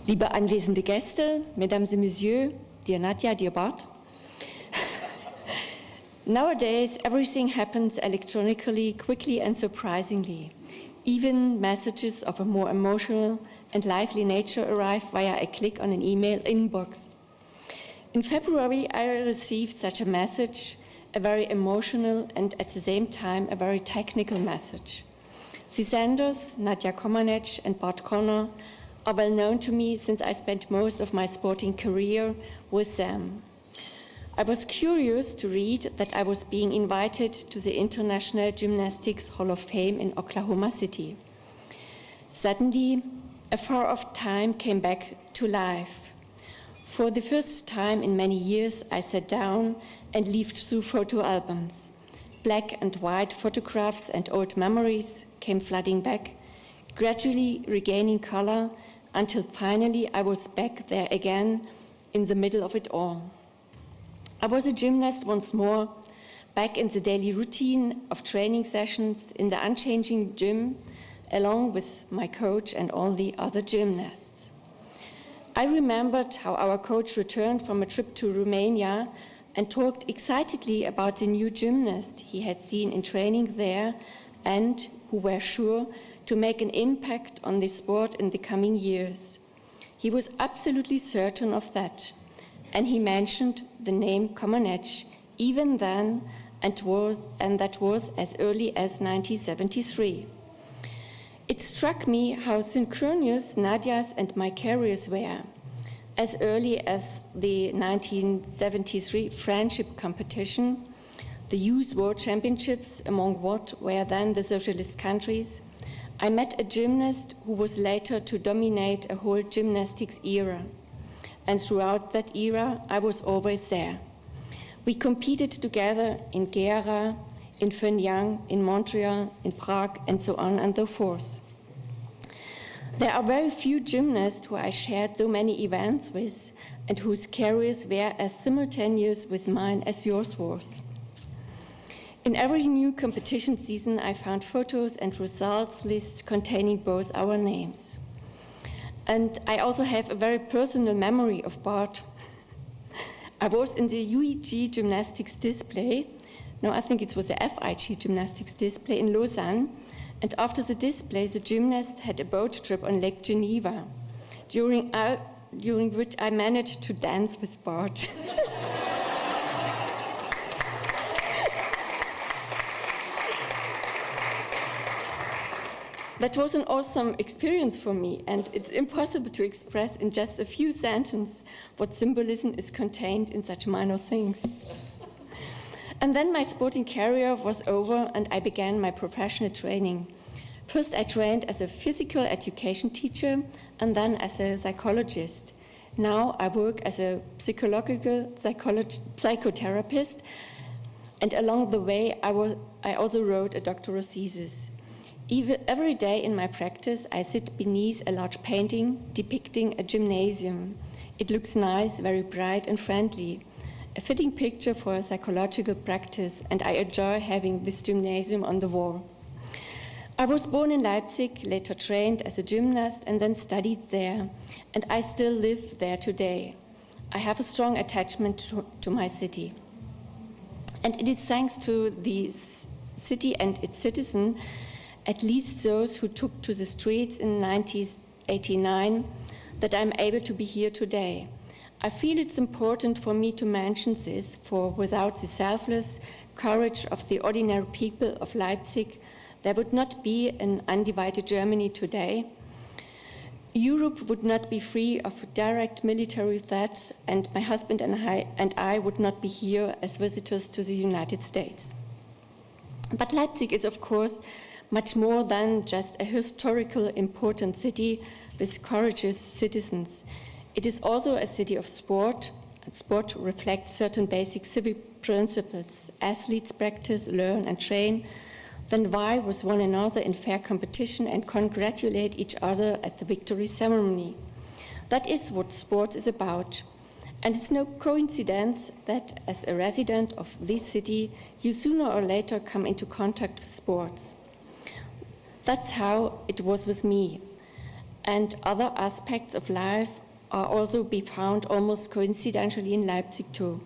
Liebe anwesende Gäste, Mesdames et Messieurs, dear Nadja, dear Bart. Nowadays, everything happens electronically, quickly and surprisingly. Even messages of a more emotional and lively nature arrive via a click on an email inbox. In February, I received such a message, a very emotional and at the same time a very technical message. The senders, Nadja Komanec and Bart Connor, are well known to me since I spent most of my sporting career with them. I was curious to read that I was being invited to the International Gymnastics Hall of Fame in Oklahoma City. Suddenly, a far-off time came back to life. For the first time in many years, I sat down and leafed through photo albums. Black and white photographs and old memories came flooding back, gradually regaining color, until finally I was back there again in the middle of it all. I was a gymnast once more, back in the daily routine of training sessions in the unchanging gym, along with my coach and all the other gymnasts. I remembered how our coach returned from a trip to Romania and talked excitedly about the new gymnast he had seen in training there and who were sure to make an impact on the sport in the coming years. He was absolutely certain of that, and he mentioned the name Komanec even then, and that was as early as 1973. It struck me how synchronous Nadja's and my careers were. As early as the 1973 friendship competition, the Youth World Championships among what were then the socialist countries, I met a gymnast who was later to dominate a whole gymnastics era. And throughout that era, I was always there. We competed together in Gera, in Shenyang, in Montreal, in Prague, and so on and so forth. There are very few gymnasts who I shared so many events with and whose careers were as simultaneous with mine as yours was. In every new competition season, I found photos and results lists containing both our names. And I also have a very personal memory of Bart. I was in the UEG gymnastics display, no, I think it was the FIG gymnastics display in Lausanne, and after the display, the gymnast had a boat trip on Lake Geneva, during which I managed to dance with Bart. That was an awesome experience for me, and it's impossible to express in just a few sentences what symbolism is contained in such minor things. And then my sporting career was over and I began my professional training. First I trained as a physical education teacher and then as a psychologist. Now I work as a psychotherapist, and along the way I also wrote a doctoral thesis. Every day in my practice, I sit beneath a large painting depicting a gymnasium. It looks nice, very bright and friendly, a fitting picture for a psychological practice, and I enjoy having this gymnasium on the wall. I was born in Leipzig, later trained as a gymnast, and then studied there, and I still live there today. I have a strong attachment to my city. And it is thanks to the city and its citizens, at least those who took to the streets in 1989, that I'm able to be here today. I feel it's important for me to mention this, for without the selfless courage of the ordinary people of Leipzig, there would not be an undivided Germany today. Europe would not be free of direct military threats, and my husband and I would not be here as visitors to the United States. But Leipzig is, of course, much more than just a historical important city with courageous citizens. It is also a city of sport, and sport reflects certain basic civic principles. Athletes practice, learn and train, then vie with one another in fair competition and congratulate each other at the victory ceremony. That is what sports is about. And it's no coincidence that as a resident of this city, you sooner or later come into contact with sports. That's how it was with me. and other aspects of life are also be found almost coincidentally in Leipzig too.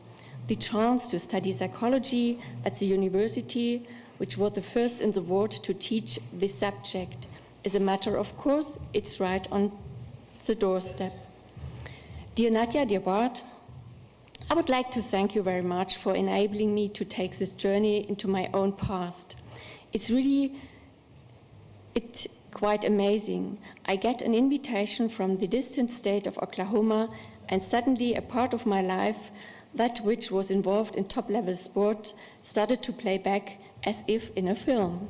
The chance to study psychology at the university, which was the first in the world to teach this subject, is a matter of course. It's right on the doorstep. Dear Nadja, dear Bart, I would like to thank you very much for enabling me to take this journey into my own past. It's quite amazing. I get an invitation from the distant state of Oklahoma, and suddenly a part of my life, that which was involved in top-level sport, started to play back as if in a film.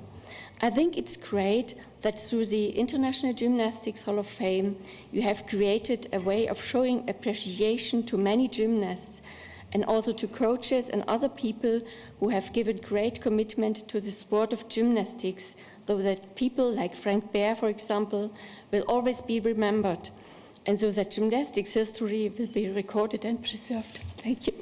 I think it's great that through the International Gymnastics Hall of Fame, you have created a way of showing appreciation to many gymnasts and also to coaches and other people who have given great commitment to the sport of gymnastics, so that people like Frank Baer, for example, will always be remembered, and so that gymnastics history will be recorded and preserved. Thank you.